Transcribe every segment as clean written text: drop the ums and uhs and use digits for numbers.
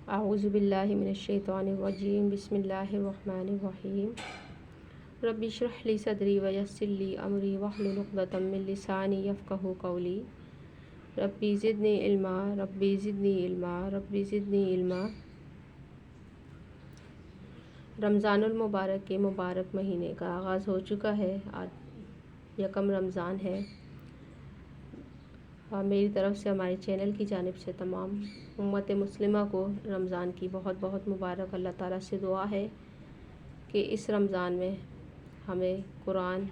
اعوذ باللہ من الشیطان الرجیم بسم اللہ الرحمن الرحیم رب اشرح لی صدری ویسر لی امری واحلل عقدۃ من لسانی یفقہوا قولی ربی زدنی علما ربی زدنی علما ربی زدنی علما۔ رمضان المبارک کے مبارک مہینے کا آغاز ہو چکا ہے۔ آج یکم رمضان ہے۔ میری طرف سے ہمارے چینل کی جانب سے تمام امت مسلمہ کو رمضان کی بہت بہت مبارک۔ اللہ تعالیٰ سے دعا ہے کہ اس رمضان میں ہمیں قرآن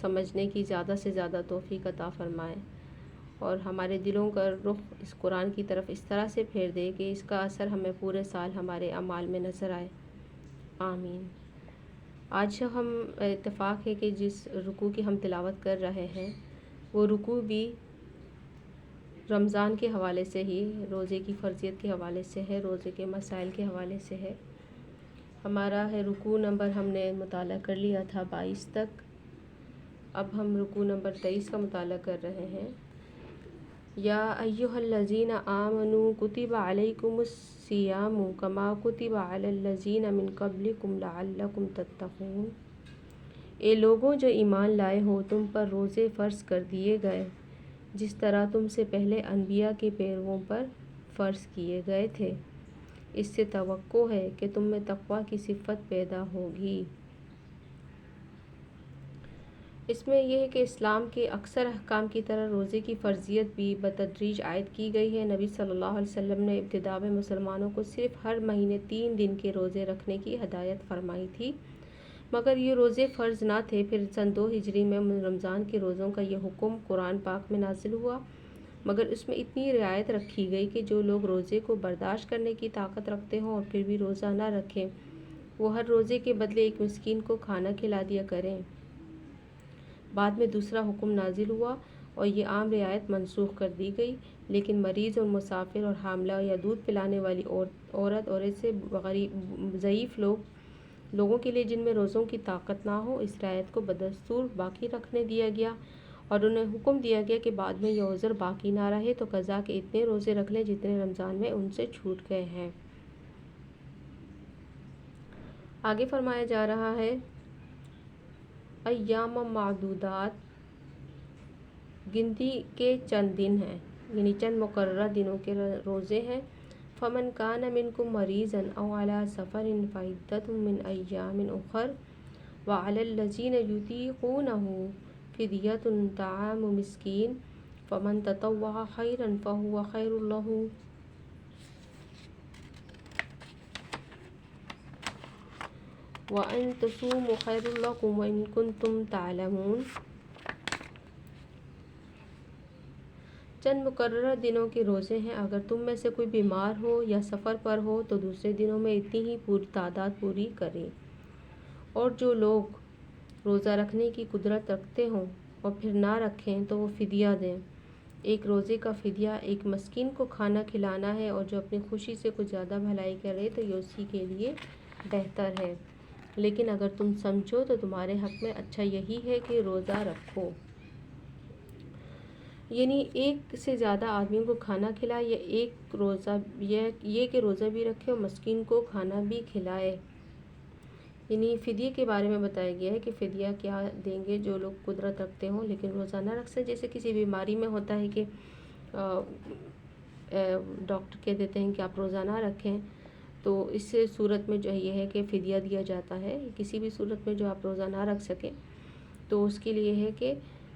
سمجھنے کی زیادہ سے زیادہ توفیق عطا فرمائے اور ہمارے دلوں کا رخ اس قرآن کی طرف اس طرح سے پھیر دے کہ اس کا اثر ہمیں پورے سال ہمارے اعمال میں نظر آئے، آمین۔ آج ہم اتفاق ہے کہ جس رکوع کی ہم تلاوت کر رہے ہیں وہ رکوع بھی رمضان کے حوالے سے ہی، روزے کی فرضیت کے حوالے سے ہے، روزے کے مسائل کے حوالے سے ہے۔ ہمارا ہے رکوع نمبر ہم نے مطالعہ کر لیا تھا 22 تک، اب ہم رکوع نمبر 23 کا مطالعہ کر رہے ہیں۔ یا ایھا الذین آمنوا کتب علیکم الصیام کما کتب علی الذین من قبلکم لعلکم تتقون۔ اے لوگوں جو ایمان لائے ہو، تم پر روزے فرض کر دیے گئے جس طرح تم سے پہلے انبیاء کے پیرووں پر فرض کیے گئے تھے، اس سے توقع ہے کہ تم میں تقویٰ کی صفت پیدا ہوگی۔ اس میں یہ ہے کہ اسلام کے اکثر احکام کی طرح روزے کی فرضیت بھی بتدریج عائد کی گئی ہے۔ نبی صلی اللہ علیہ وسلم نے ابتدا میں مسلمانوں کو صرف ہر مہینے 3 دن کے روزے رکھنے کی ہدایت فرمائی تھی، مگر یہ روزے فرض نہ تھے۔ پھر سن 2 ہجری میں رمضان کے روزوں کا یہ حکم قرآن پاک میں نازل ہوا، مگر اس میں اتنی رعایت رکھی گئی کہ جو لوگ روزے کو برداشت کرنے کی طاقت رکھتے ہوں اور پھر بھی روزہ نہ رکھیں، وہ ہر روزے کے بدلے ایک مسکین کو کھانا کھلا دیا کریں۔ بعد میں دوسرا حکم نازل ہوا اور یہ عام رعایت منسوخ کر دی گئی، لیکن مریض اور مسافر اور حاملہ یا دودھ پلانے والی عورت اور ایسے ضعیف لوگوں کے لیے جن میں روزوں کی طاقت نہ ہو، اس رعایت کو بدستور باقی رکھنے دیا گیا اور انہیں حکم دیا گیا کہ بعد میں یہ عذر باقی نہ رہے تو قضا کے اتنے روزے رکھ لیں جتنے رمضان میں ان سے چھوٹ گئے ہیں۔ آگے فرمایا جا رہا ہے ایام معدودات، گنتی کے چند دن ہیں، یعنی چند مقررہ دنوں کے روزے ہیں۔ فمن کان منکم مریضا او علی سفر فعدۃ من ایام اخر وعلی الذین یطیقونہ فدیۃ طعام مسکین فمن تطوع خیرا فہو خیر لہ۔ وَأَن تَصُومُوا خَيْرٌ لَكُمْ وَإِن كُنتُمْ تَعْلَمُونَ۔ چند مقررہ دنوں کے روزے ہیں، اگر تم میں سے کوئی بیمار ہو یا سفر پر ہو تو دوسرے دنوں میں اتنی ہی تعداد پوری کرے، اور جو لوگ روزہ رکھنے کی قدرت رکھتے ہوں اور پھر نہ رکھیں تو وہ فدیہ دیں۔ ایک روزے کا فدیہ ایک مسکین کو کھانا کھلانا ہے، اور جو اپنی خوشی سے کچھ زیادہ بھلائی کرے تو یہ اسی کے لیے بہتر ہے، لیکن اگر تم سمجھو تو تمہارے حق میں اچھا یہی ہے کہ روزہ رکھو، یعنی ایک سے زیادہ آدمیوں کو کھانا کھلائے یا ایک روزہ یہ کہ روزہ بھی رکھے اور مسکین کو کھانا بھی کھلائے۔ یعنی فدیے کے بارے میں بتایا گیا ہے کہ فدیہ کیا دیں گے جو لوگ قدرت رکھتے ہوں لیکن روزہ نہ رکھ سکیں، جیسے کسی بیماری میں ہوتا ہے کہ ڈاکٹر کہہ دیتے ہیں کہ آپ روزہ نہ رکھیں، تو اس صورت میں جو ہے یہ ہے کہ فدیہ دیا جاتا ہے۔ کسی بھی صورت میں جو آپ روزہ نہ رکھ سکیں تو اس کے لیے ہے کہ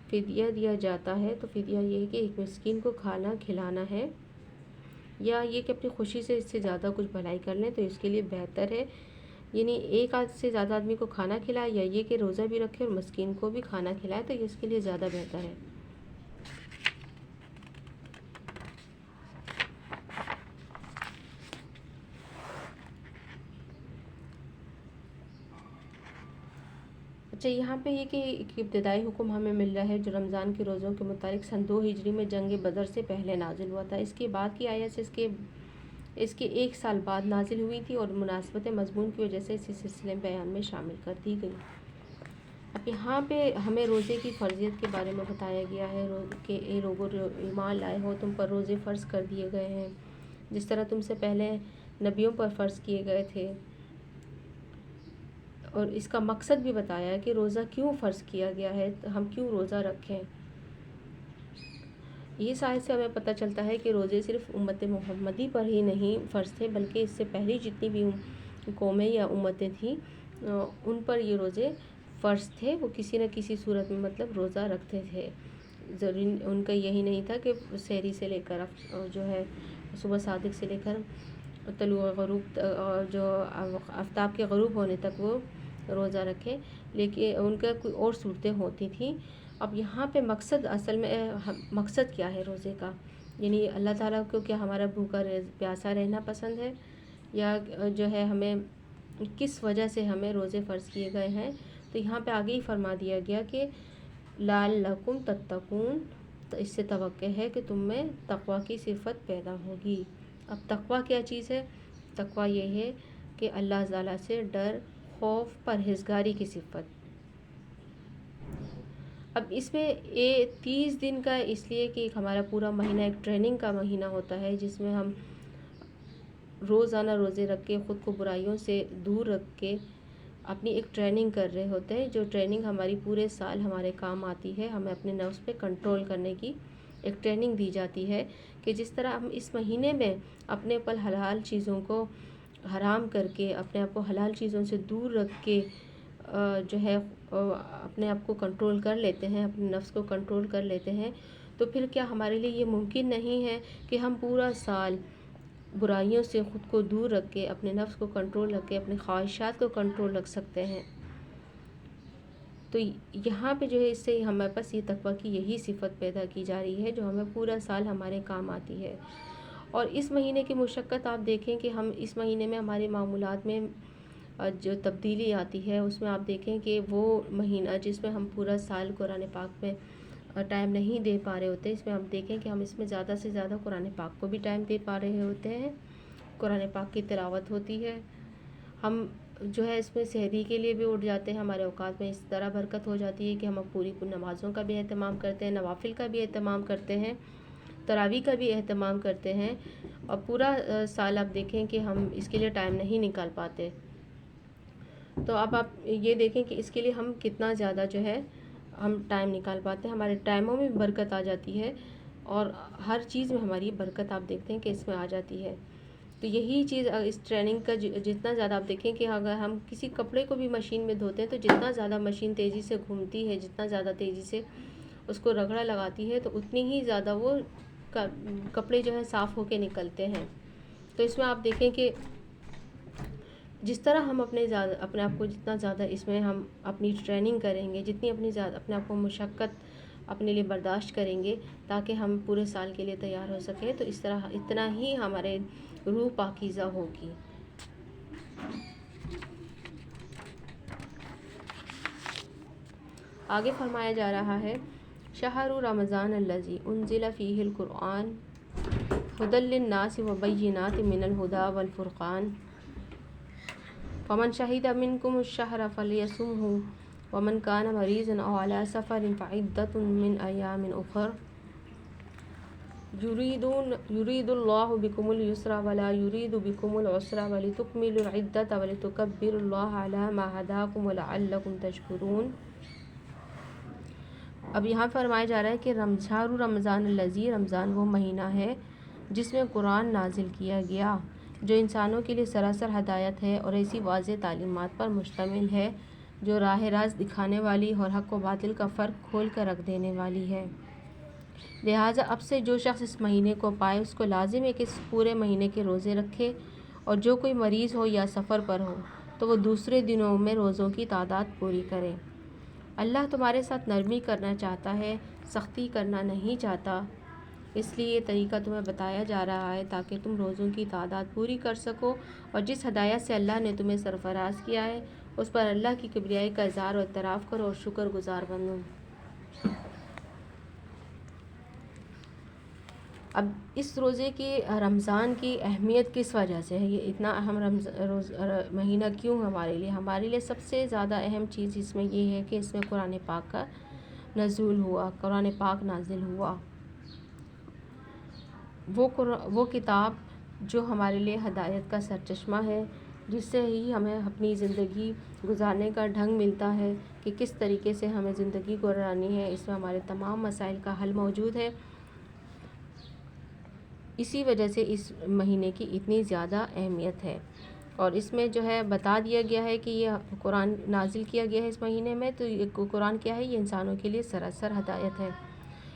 فدیہ دیا جاتا ہے۔ تو فدیہ یہ ہے کہ ایک مسکین کو کھانا کھلانا ہے، یا یہ کہ اپنی خوشی سے اس سے زیادہ کچھ بھلائی کر لیں تو اس کے لیے بہتر ہے، یعنی ایک سے زیادہ آدمی کو کھانا کھلائے یا یہ کہ روزہ بھی رکھے اور مسکین کو بھی کھانا کھلائے تو یہ اس کے لیے زیادہ بہتر ہے۔ اچھا، یہاں پہ یہ کہ ایک ابتدائی حکم ہمیں مل رہا ہے جو رمضان کے روزوں کے متعلق سن 2 ہجری میں جنگ بدر سے پہلے نازل ہوا تھا۔ اس کے بعد کی آیت سے اس کے 1 سال بعد نازل ہوئی تھی اور مناسبت مضمون کی وجہ سے اسی سلسلے بیان میں شامل کر دی گئی۔ اب یہاں پہ ہمیں روزے کی فرضیت کے بارے میں بتایا گیا ہے کہ اے لوگو جو ایمان لائے ہو، تم پر روزے فرض کر دیے گئے ہیں جس طرح تم سے پہلے نبیوں پر فرض کیے گئے تھے، اور اس کا مقصد بھی بتایا ہے کہ روزہ کیوں فرض کیا گیا ہے، ہم کیوں روزہ رکھیں۔ یہ آیت سے ہمیں پتہ چلتا ہے کہ روزے صرف امت محمدی پر ہی نہیں فرض تھے، بلکہ اس سے پہلی جتنی بھی قومیں یا امتیں تھیں ان پر یہ روزے فرض تھے، وہ کسی نہ کسی صورت میں مطلب روزہ رکھتے تھے۔ ضروری ان کا یہی نہیں تھا کہ سحری سے لے کر جو ہے صبح صادق سے لے کر طلوع غروب جو آفتاب کے غروب ہونے تک وہ روزہ رکھیں، لیکن ان کا کوئی اور صورتیں ہوتی تھیں۔ اب یہاں پہ مقصد اصل میں مقصد کیا ہے روزے کا، یعنی اللہ تعالیٰ کو کیا ہمارا بھوکا پیاسا رہنا پسند ہے، یا جو ہے ہمیں کس وجہ سے ہمیں روزے فرض کیے گئے ہیں۔ تو یہاں پہ آگے ہی فرما دیا گیا کہ لعلکم تتقون، تو اس سے توقع ہے کہ تم میں تقوی کی صفت پیدا ہوگی۔ اب تقوی کیا چیز ہے؟ تقوی یہ ہے کہ اللہ تعالیٰ سے ڈر، خوف، پرہیزگاری کی صفت۔ اب اس میں 30 دن کا اس لیے کہ ہمارا پورا مہینہ ایک ٹریننگ کا مہینہ ہوتا ہے، جس میں ہم روزانہ روزے رکھ کے خود کو برائیوں سے دور رکھ کے اپنی ایک ٹریننگ کر رہے ہوتے ہیں، جو ٹریننگ ہماری پورے سال ہمارے کام آتی ہے۔ ہمیں اپنے نفس پہ کنٹرول کرنے کی ایک ٹریننگ دی جاتی ہے کہ جس طرح ہم اس مہینے میں اپنے پر حلال چیزوں کو حرام کر کے، اپنے آپ کو حلال چیزوں سے دور رکھ کے جو ہے اپنے آپ کو کنٹرول کر لیتے ہیں، اپنے نفس کو کنٹرول کر لیتے ہیں، تو پھر کیا ہمارے لیے یہ ممکن نہیں ہے کہ ہم پورا سال برائیوں سے خود کو دور رکھ کے، اپنے نفس کو کنٹرول رکھ کے، اپنے خواہشات کو کنٹرول رکھ سکتے ہیں؟ تو یہاں پہ جو ہے اس سے ہمارے پاس یہ تقویٰ کی یہی صفت پیدا کی جا رہی ہے جو ہمیں پورا سال ہمارے کام آتی ہے۔ اور اس مہینے کی مشقت آپ دیکھیں کہ ہم اس مہینے میں ہمارے معمولات میں جو تبدیلی آتی ہے، اس میں آپ دیکھیں کہ وہ مہینہ جس میں ہم پورا سال قرآن پاک میں ٹائم نہیں دے پا رہے ہوتے، اس میں ہم دیکھیں کہ ہم اس میں زیادہ سے زیادہ قرآن پاک کو بھی ٹائم دے پا رہے ہوتے ہیں، قرآن پاک کی تلاوت ہوتی ہے، ہم جو ہے اس میں سحری کے لیے بھی اٹھ جاتے ہیں، ہمارے اوقات میں اس طرح برکت ہو جاتی ہے کہ ہم پوری نمازوں کا بھی اہتمام کرتے ہیں، نوافل کا بھی اہتمام کرتے ہیں، تراویح کا بھی اہتمام کرتے ہیں، اور پورا سال آپ دیکھیں کہ ہم اس کے لیے ٹائم نہیں نکال پاتے۔ تو اب آپ یہ دیکھیں کہ اس کے لیے ہم کتنا زیادہ جو ہے ہم ٹائم نکال پاتے ہیں، ہمارے ٹائموں میں برکت آ جاتی ہے، اور ہر چیز میں ہماری برکت آپ دیکھتے ہیں کہ اس میں آ جاتی ہے۔ تو یہی چیز اس ٹریننگ کا جتنا زیادہ آپ دیکھیں کہ اگر ہم کسی کپڑے کو بھی مشین میں دھوتے ہیں تو جتنا زیادہ مشین تیزی سے گھومتی ہے، جتنا زیادہ تیزی سے اس کو رگڑا لگاتی ہے، تو اتنی ہی زیادہ وہ کپڑے جو ہے صاف ہو کے نکلتے ہیں۔ تو اس میں آپ دیکھیں کہ جس طرح ہم اپنے آپ کو جتنا زیادہ اس میں ہم اپنی ٹریننگ کریں گے، جتنی اپنے آپ کو مشقت اپنے لیے برداشت کریں گے تاکہ ہم پورے سال کے لیے تیار ہو سکیں، تو اس طرح اتنا ہی ہمارے روح پاکیزہ ہوگی۔ آگے فرمایا جا رہا ہے شہر رمضان الذی انزل فیہ القرآن ھدی للناس وبینات من الھدی والفرقان فمن شہد منکم الشہر فلیصمہ ومن کان مریضا او علی سفر فعدۃ من ایام اخر یرید اللہ بکم اليسر ولا یرید بکم العسر ولتکملوا العدۃ ولتکبروا اللہ علی ما ھداکم ولعلکم تشکرون۔ اب یہاں فرمایا جا رہا ہے کہ شہر رمضان الذی، رمضان وہ مہینہ ہے جس میں قرآن نازل کیا گیا، جو انسانوں کے لیے سراسر ہدایت ہے اور ایسی واضح تعلیمات پر مشتمل ہے جو راہ راست دکھانے والی اور حق و باطل کا فرق کھول کر رکھ دینے والی ہے۔ لہٰذا اب سے جو شخص اس مہینے کو پائے اس کو لازم ہے کہ اس پورے مہینے کے روزے رکھے، اور جو کوئی مریض ہو یا سفر پر ہو تو وہ دوسرے دنوں میں روزوں کی تعداد پوری کرے۔ اللہ تمہارے ساتھ نرمی کرنا چاہتا ہے، سختی کرنا نہیں چاہتا، اس لیے یہ طریقہ تمہیں بتایا جا رہا ہے تاکہ تم روزوں کی تعداد پوری کر سکو، اور جس ہدایت سے اللہ نے تمہیں سرفراز کیا ہے اس پر اللہ کی کبریائی کا اظہار و اعتراف کرو اور شکر گزار بنو۔ اب اس روزے کی رمضان کی اہمیت کس وجہ سے ہے، یہ اتنا اہم مہینہ کیوں ہمارے لیے؟ ہمارے لیے سب سے زیادہ اہم چیز اس میں یہ ہے کہ اس میں قرآن پاک کا نزول ہوا، قرآن پاک نازل ہوا، وہ کتاب جو ہمارے لیے ہدایت کا سرچشمہ ہے، جس سے ہی ہمیں اپنی زندگی گزارنے کا ڈھنگ ملتا ہے کہ کس طریقے سے ہمیں زندگی گزارنی ہے۔ اس میں ہمارے تمام مسائل کا حل موجود ہے۔ اسی وجہ سے اس مہینے کی اتنی زیادہ اہمیت ہے، اور اس میں جو ہے بتا دیا گیا ہے کہ یہ قرآن نازل کیا گیا ہے اس مہینے میں، تو یہ قرآن کیا ہے؟ یہ انسانوں کے لیے سراسر ہدایت ہے۔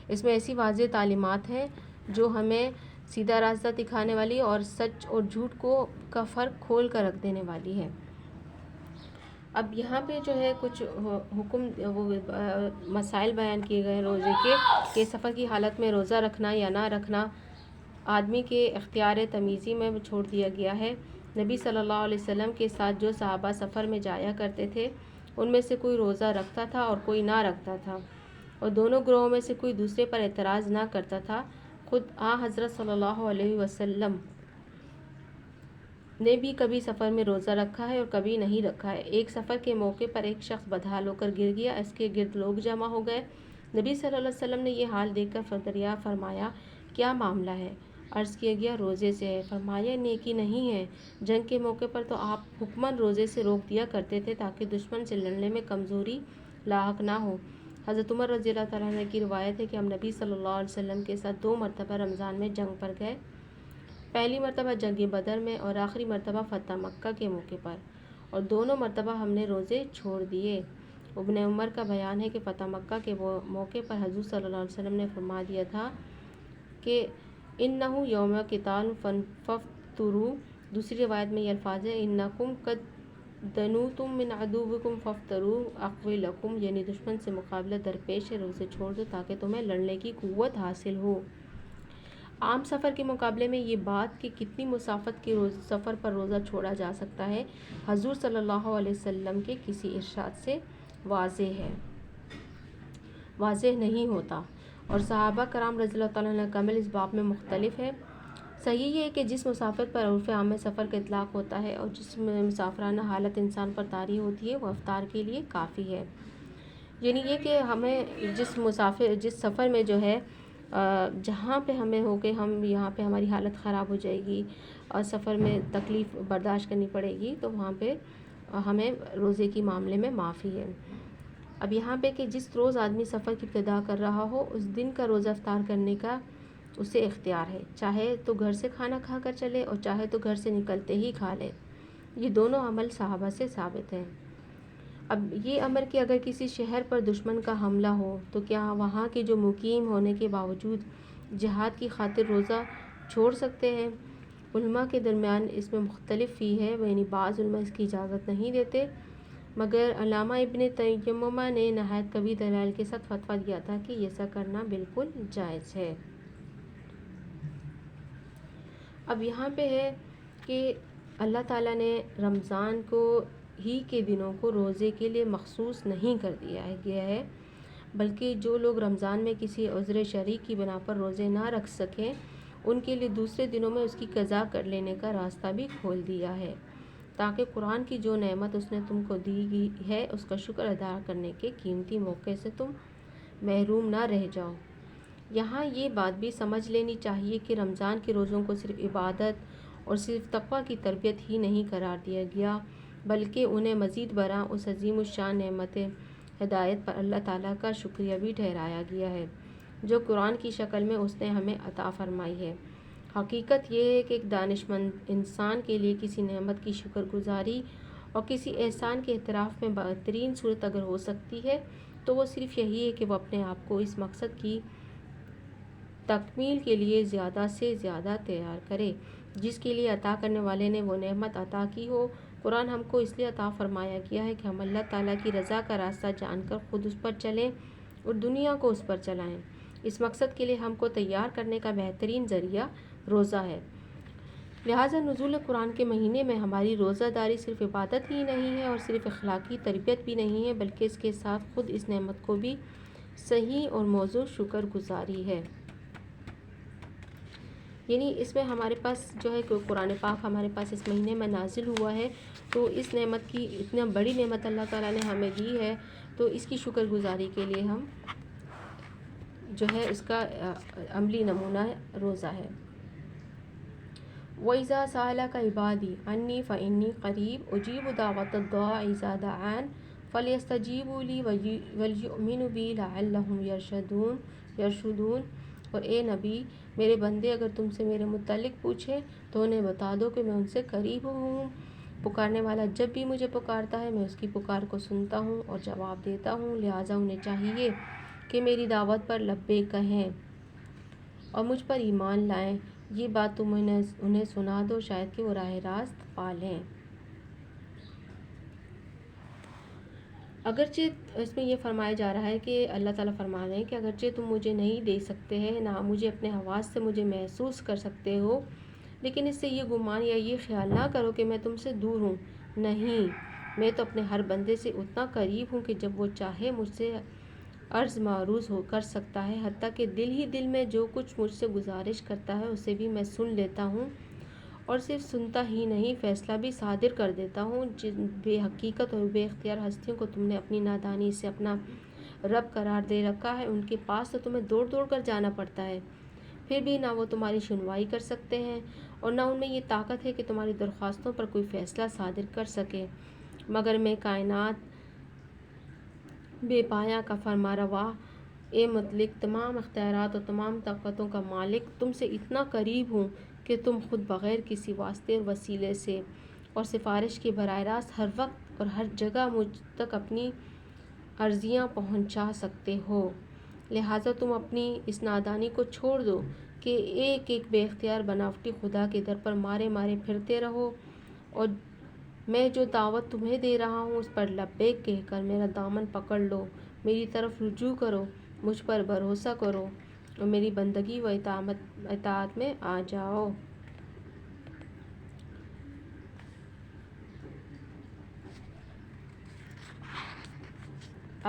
اس میں ایسی واضح تعلیمات ہیں جو ہمیں سیدھا راستہ دکھانے والی اور سچ اور جھوٹ کا فرق کھول کر رکھ دینے والی ہے۔ اب یہاں پہ جو ہے کچھ مسائل بیان کیے گئے روزے کے، کہ سفر کی حالت میں روزہ رکھنا یا نہ رکھنا آدمی کے اختیار تمیزی میں چھوڑ دیا گیا ہے۔ نبی صلی اللہ علیہ وسلم کے ساتھ جو صحابہ سفر میں جایا کرتے تھے، ان میں سے کوئی روزہ رکھتا تھا اور کوئی نہ رکھتا تھا، اور دونوں گروہوں میں سے کوئی دوسرے پر اعتراض نہ کرتا تھا۔ خود حضرت صلی اللہ علیہ وسلم نے بھی کبھی سفر میں روزہ رکھا ہے اور کبھی نہیں رکھا ہے۔ ایک سفر کے موقع پر ایک شخص بدحال ہو کر گر گیا، اس کے گرد لوگ جمع ہو گئے۔ نبی صلی اللہ علیہ وسلم نے یہ حال دیکھ کر دریافت فرمایا، کیا معاملہ ہے؟ عرض کیا گیا، روزے سے ہے۔ فرمایا، نیکی نہیں ہے؟ جنگ کے موقع پر تو آپ حکماً روزے سے روک دیا کرتے تھے تاکہ دشمن سے لڑنے میں کمزوری لاحق نہ ہو۔ حضرت عمر رضی اللہ تعالیٰ عنہ کی روایت ہے کہ ہم نبی صلی اللہ علیہ وسلم کے ساتھ 2 مرتبہ رمضان میں جنگ پر گئے، پہلی مرتبہ جنگ بدر میں اور آخری مرتبہ فتح مکہ کے موقع پر، اور دونوں مرتبہ ہم نے روزے چھوڑ دیے۔ ابن عمر کا بیان ہے کہ فتح مکہ کے موقع پر حضور صلی اللہ علیہ وسلم نے فرما دیا تھا کہ انہو یوم قتال فافطروا۔ دوسری روایت میں یہ الفاظ ہے، انکم قد دنوتم من عدوکم فافطروا اقوی لکم، یعنی دشمن سے مقابلہ درپیش ہے، روزے چھوڑ دو تاکہ تمہیں لڑنے کی قوت حاصل ہو۔ عام سفر کے مقابلے میں یہ بات کہ کتنی مسافت کے سفر پر روزہ چھوڑا جا سکتا ہے، حضور صلی اللہ علیہ وسلم کے کسی ارشاد سے واضح نہیں ہوتا، اور صحابہ کرام رضی اللہ تعالیٰ عنہ کا عمل اس باب میں مختلف ہے۔ صحیح یہ ہے کہ جس مسافر پر عرف عام میں سفر کا اطلاق ہوتا ہے اور جس مسافرانہ حالت انسان پر طاری ہوتی ہے، وہ افطار کے لیے کافی ہے۔ یعنی یہ کہ ہمیں جس سفر میں جو ہے جہاں پہ ہمیں ہو کہ ہم یہاں پہ ہماری حالت خراب ہو جائے گی اور سفر میں تکلیف برداشت کرنی پڑے گی، تو وہاں پہ ہمیں روزے کی معاملے میں معافی ہے۔ اب یہاں پہ کہ جس روز آدمی سفر کی ابتدا کر رہا ہو، اس دن کا روزہ افطار کرنے کا اسے اختیار ہے، چاہے تو گھر سے کھانا کھا کر چلے اور چاہے تو گھر سے نکلتے ہی کھا لے۔ یہ دونوں عمل صحابہ سے ثابت ہیں۔ اب یہ امر کہ اگر کسی شہر پر دشمن کا حملہ ہو تو کیا وہاں کے جو مقیم ہونے کے باوجود جہاد کی خاطر روزہ چھوڑ سکتے ہیں؟ علماء کے درمیان اس میں مختلف فی ہے، یعنی بعض علماء اس کی اجازت نہیں دیتے، مگر علامہ ابن تیمیہ نے نہایت قوی دلائل کے ساتھ فتویٰ دیا تھا کہ ایسا کرنا بالکل جائز ہے۔ اب یہاں پہ ہے کہ اللہ تعالیٰ نے رمضان کو ہی کے دنوں کو روزے کے لیے مخصوص نہیں کر دیا گیا ہے، بلکہ جو لوگ رمضان میں کسی عذر شرعی کی بنا پر روزے نہ رکھ سکیں، ان کے لیے دوسرے دنوں میں اس کی قضا کر لینے کا راستہ بھی کھول دیا ہے، تاکہ قرآن کی جو نعمت اس نے تم کو دی گئی ہے اس کا شکر ادا کرنے کے قیمتی موقع سے تم محروم نہ رہ جاؤ۔ یہاں یہ بات بھی سمجھ لینی چاہیے کہ رمضان کے روزوں کو صرف عبادت اور صرف تقویٰ کی تربیت ہی نہیں قرار دیا گیا، بلکہ انہیں مزید برآں اس عظیم الشان نعمت ہدایت پر اللہ تعالیٰ کا شکریہ بھی ٹھہرایا گیا ہے جو قرآن کی شکل میں اس نے ہمیں عطا فرمائی ہے۔ حقیقت یہ ہے کہ ایک دانش مند انسان کے لیے کسی نعمت کی شکر گزاری اور کسی احسان کے اعتراف میں بہترین صورت اگر ہو سکتی ہے تو وہ صرف یہی ہے کہ وہ اپنے آپ کو اس مقصد کی تکمیل کے لیے زیادہ سے زیادہ تیار کرے جس کے لیے عطا کرنے والے نے وہ نعمت عطا کی ہو۔ قرآن ہم کو اس لیے عطا فرمایا گیا ہے کہ ہم اللہ تعالیٰ کی رضا کا راستہ جان کر خود اس پر چلیں اور دنیا کو اس پر چلائیں۔ اس مقصد کے لیے ہم کو تیار کرنے کا بہترین ذریعہ روزہ ہے۔ لہٰذا نزول قرآن کے مہینے میں ہماری روزہ داری صرف عبادت ہی نہیں ہے اور صرف اخلاقی تربیت بھی نہیں ہے، بلکہ اس کے ساتھ خود اس نعمت کو بھی صحیح اور موزوں شکر گزاری ہے۔ یعنی اس میں ہمارے پاس جو ہے قرآن پاک ہمارے پاس اس مہینے میں نازل ہوا ہے، تو اس نعمت کی اتنا بڑی نعمت اللہ تعالیٰ نے ہمیں دی ہے، تو اس کی شکر گزاری کے لیے ہم جو ہے اس کا عملی نمونہ روزہ ہے۔ وَإِذَا سَأَلَكَ عِبَادِي عَنِّي فَإِنِّي قَرِيبٌ أُجِيبُ دَعْوَةَ الدَّاعِ إِذَا دَعَانِ فَلْيَسْتَجِیبُوا لِی وَلْیُؤْمِنُوا بِی لَعَلَّهُمْ یرشدون۔ اور اے نبی، میرے بندے اگر تم سے میرے متعلق پوچھیں تو انہیں بتا دو کہ میں ان سے قریب ہوں، پکارنے والا جب بھی مجھے پکارتا ہے میں اس کی پکار کو سنتا ہوں اور جواب دیتا ہوں، لہٰذا انہیں چاہیے کہ میری دعوت پر لبیک کہیں اور مجھ پر ایمان لائیں۔ یہ بات تم انہیں سنا دو، شاید کہ وہ راہ راست پا لیں۔ اگرچہ اس میں یہ فرمایا جا رہا ہے کہ اللہ تعالیٰ فرما رہے ہیں کہ اگرچہ تم مجھے نہیں دیکھ سکتے ہیں، نہ مجھے اپنے حواس سے مجھے محسوس کر سکتے ہو، لیکن اس سے یہ گمان یا یہ خیال نہ کرو کہ میں تم سے دور ہوں۔ نہیں، میں تو اپنے ہر بندے سے اتنا قریب ہوں کہ جب وہ چاہے مجھ سے عرض معروض کر سکتا ہے، حتیٰ کہ دل ہی دل میں جو کچھ مجھ سے گزارش کرتا ہے اسے بھی میں سن لیتا ہوں، اور صرف سنتا ہی نہیں فیصلہ بھی صادر کر دیتا ہوں۔ جن بے حقیقت اور بے اختیار ہستیوں کو تم نے اپنی نادانی سے اپنا رب قرار دے رکھا ہے، ان کے پاس تو تمہیں دوڑ دوڑ کر جانا پڑتا ہے، پھر بھی نہ وہ تمہاری سنوائی کر سکتے ہیں اور نہ ان میں یہ طاقت ہے کہ تمہاری درخواستوں پر کوئی فیصلہ صادر کر سکے، مگر میں کائنات بے پایہ کا فرمانروا، اے مطلق تمام اختیارات اور تمام طاقتوں کا مالک، تم سے اتنا قریب ہوں کہ تم خود بغیر کسی واسطے اور وسیلے سے اور سفارش کے براہ راست ہر وقت اور ہر جگہ مجھ تک اپنی عرضیاں پہنچا سکتے ہو، لہٰذا تم اپنی اس نادانی کو چھوڑ دو کہ ایک ایک بے اختیار بناوٹی خدا کے در پر مارے مارے پھرتے رہو، اور میں جو دعوت تمہیں دے رہا ہوں اس پر لبیک کہہ کر میرا دامن پکڑ لو، میری طرف رجوع کرو، مجھ پر بھروسہ کرو اور میری بندگی و اطاعت میں آ جاؤ۔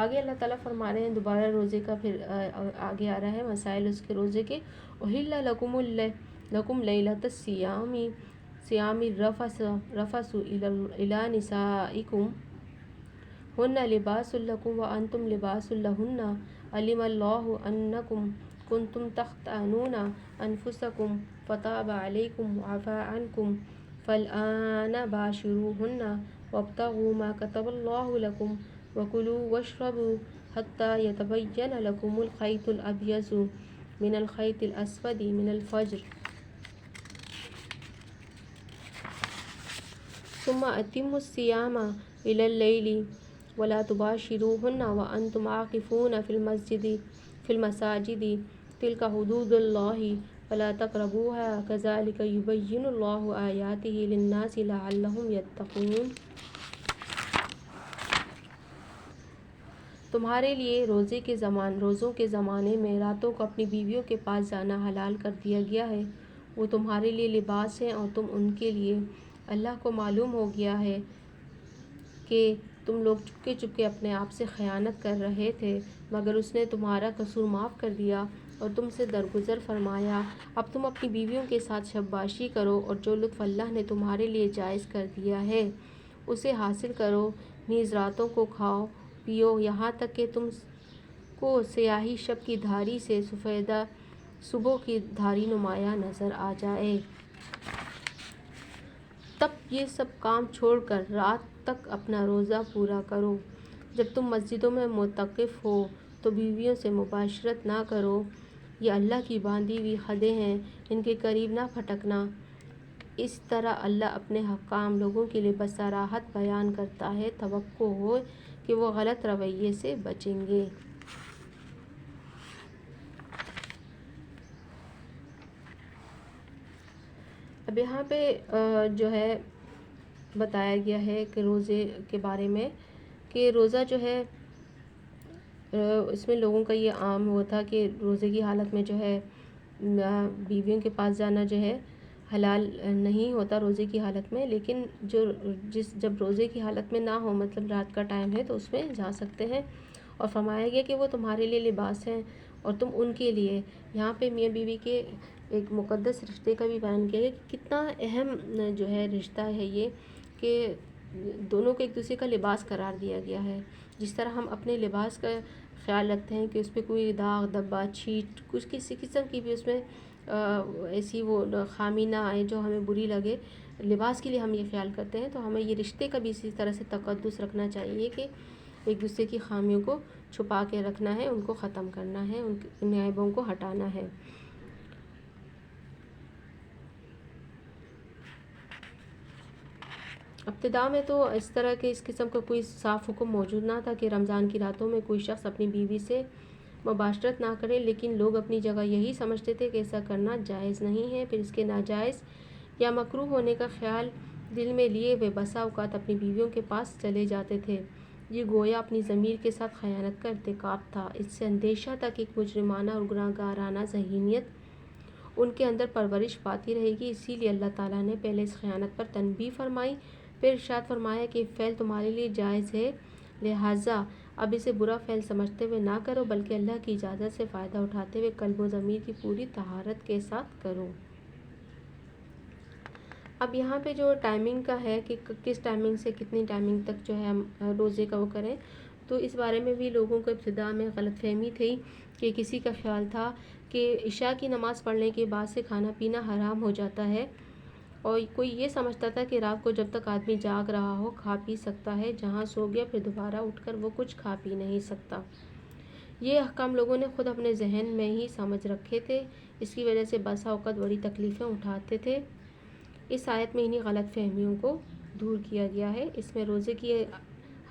آگے اللہ تعالیٰ فرما رہے ہیں دوبارہ روزے کا، پھر آگے آ رہا ہے مسائل اس کے روزے کے۔ احل لکم لیلۃ الصیام الرفث الی نسائکم ہن لباس لکم وانتم لباس لہن علم اللہ انکم کنتم تختانون انفسکم فتاب علیکم وعفا عنکم فالآن باشروہن وابتغوا ما کتب اللہ لکم وَكُلُوا وَاشْرَبُوا حَتَّى يَتَبَيَّنَ لَكُمُ الْخَيْطُ الْأَبْيَضُ مِنَ الْخَيْطِ الْأَسْوَدِ مِنَ الْفَجْرِ ثُمَّ أَتِمُّوا الصِّيَامَ إِلَى اللَّيْلِ وَلَا تُبَاشِرُوهُنَّ وَأَنْتُمْ عَاكِفُونَ فِي الْمَسَاجِدِ تِلْكَ حُدُودُ اللَّهِ فَلَا تَقْرَبُوهَا كَذَلِكَ يُبَيِّنُ اللَّهُ آيَاتِهِ لِلنَّاسِ لَعَلَّهُمْ يَتَّقُونَ۔ تمہارے لیے روزوں کے زمانے میں راتوں کو اپنی بیویوں کے پاس جانا حلال کر دیا گیا ہے، وہ تمہارے لیے لباس ہیں اور تم ان کے لیے۔ اللہ کو معلوم ہو گیا ہے کہ تم لوگ چپکے چپکے اپنے آپ سے خیانت کر رہے تھے، مگر اس نے تمہارا قصور معاف کر دیا اور تم سے درگزر فرمایا۔ اب تم اپنی بیویوں کے ساتھ شب باشی کرو اور جو لطف اللہ نے تمہارے لیے جائز کر دیا ہے اسے حاصل کرو، نیز راتوں کو کھاؤ پیو یہاں تک کہ تم کو سیاہی شب کی دھاری سے سفیدہ صبح کی دھاری نمایاں نظر آ جائے۔ تب یہ سب کام چھوڑ کر رات تک اپنا روزہ پورا کرو۔ جب تم مسجدوں میں معتکف ہو تو بیویوں سے مباشرت نہ کرو، یہ اللہ کی باندھی ہوئی حدیں ہیں، ان کے قریب نہ پھٹکنا۔ اس طرح اللہ اپنے حکام لوگوں کے لیے بصراحت بیان کرتا ہے، توقع ہو کہ وہ غلط رویے سے بچیں گے۔ اب یہاں پہ جو ہے بتایا گیا ہے کہ روزے کے بارے میں کہ روزہ جو ہے اس میں لوگوں کا یہ عام ہوا تھا کہ روزے کی حالت میں جو ہے بیویوں کے پاس جانا جو ہے حلال نہیں ہوتا روزے کی حالت میں، لیکن جب روزے کی حالت میں نہ ہو، مطلب رات کا ٹائم ہے تو اس میں جا سکتے ہیں، اور فرمایا گیا کہ وہ تمہارے لیے لباس ہیں اور تم ان کے لیے۔ یہاں پہ میاں بیوی کے ایک مقدس رشتے کا بھی بیان کیا گیا کہ کتنا اہم جو ہے رشتہ ہے یہ، کہ دونوں کو ایک دوسرے کا لباس قرار دیا گیا ہے۔ جس طرح ہم اپنے لباس کا خیال رکھتے ہیں کہ اس پہ کوئی داغ دھبہ چھیٹ کچھ کسی قسم کی بھی اس میں ایسی وہ خامی نہ آئے جو ہمیں بری لگے. لباس کے لیے ہم یہ خیال کرتے ہیں تو ہمیں یہ رشتے کا بھی اسی طرح سے تقدس رکھنا چاہیے کہ ایک دوسرے کی خامیوں کو چھپا کے رکھنا ہے، ان کو ختم کرنا ہے، ان عیبوں کو ہٹانا ہے. ابتدا میں تو اس طرح کے اس قسم کا کوئی صاف حکم موجود نہ تھا کہ رمضان کی راتوں میں کوئی شخص اپنی بیوی سے مباشرت نہ کرے، لیکن لوگ اپنی جگہ یہی سمجھتے تھے کہ ایسا کرنا جائز نہیں ہے. پھر اس کے ناجائز یا مکروہ ہونے کا خیال دل میں لیے وہ بسا اوقات اپنی بیویوں کے پاس چلے جاتے تھے. یہ گویا اپنی ضمیر کے ساتھ خیانت کا ارتکاب تھا. اس سے اندیشہ تھا کہ ایک مجرمانہ اور گناہگارانہ ذہنیت ان کے اندر پرورش پاتی رہے گی. اسی لیے اللہ تعالیٰ نے پہلے اس خیانت پر تنبیہ فرمائی، پھر ارشاد فرمایا کہ فعل تمہارے لیے جائز ہے، لہٰذا اب اسے برا فعل سمجھتے ہوئے نہ کرو بلکہ اللہ کی اجازت سے فائدہ اٹھاتے ہوئے قلب و ضمیر کی پوری طہارت کے ساتھ کرو. اب یہاں پہ جو ٹائمنگ کا ہے کہ کس ٹائمنگ سے کتنی ٹائمنگ تک جو ہے ہم روزے کا وہ کریں، تو اس بارے میں بھی لوگوں کو ابتدا میں غلط فہمی تھی کہ کسی کا خیال تھا کہ عشاء کی نماز پڑھنے کے بعد سے کھانا پینا حرام ہو جاتا ہے، اور کوئی یہ سمجھتا تھا کہ رات کو جب تک آدمی جاگ رہا ہو کھا پی سکتا ہے، جہاں سو گیا پھر دوبارہ اٹھ کر وہ کچھ کھا پی نہیں سکتا. یہ احکام لوگوں نے خود اپنے ذہن میں ہی سمجھ رکھے تھے، اس کی وجہ سے بسا اوقات بڑی تکلیفیں اٹھاتے تھے. اس آیت میں انہی غلط فہمیوں کو دور کیا گیا ہے. اس میں روزے کی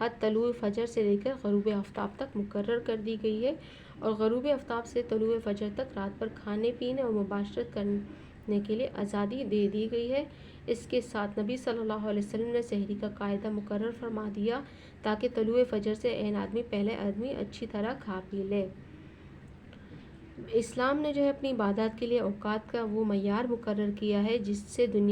حد طلوع فجر سے لے کر غروب آفتاب تک مقرر کر دی گئی ہے، اور غروب آفتاب سے طلوع فجر تک رات بھر کھانے پینے اور مباشرت کرنے کے لیے آزادی دے دی گئی ہے. اس کے ساتھ نبی صلی اللہ علیہ وسلم نے سحری کا قاعدہ مقرر فرما دیا تاکہ طلوع فجر سے پہلے آدمی اچھی طرح کھا پی لے. اسلام نے جو ہے اپنی عبادات کے لیے اوقات کا وہ معیار مقرر کیا ہے جس سے دنیا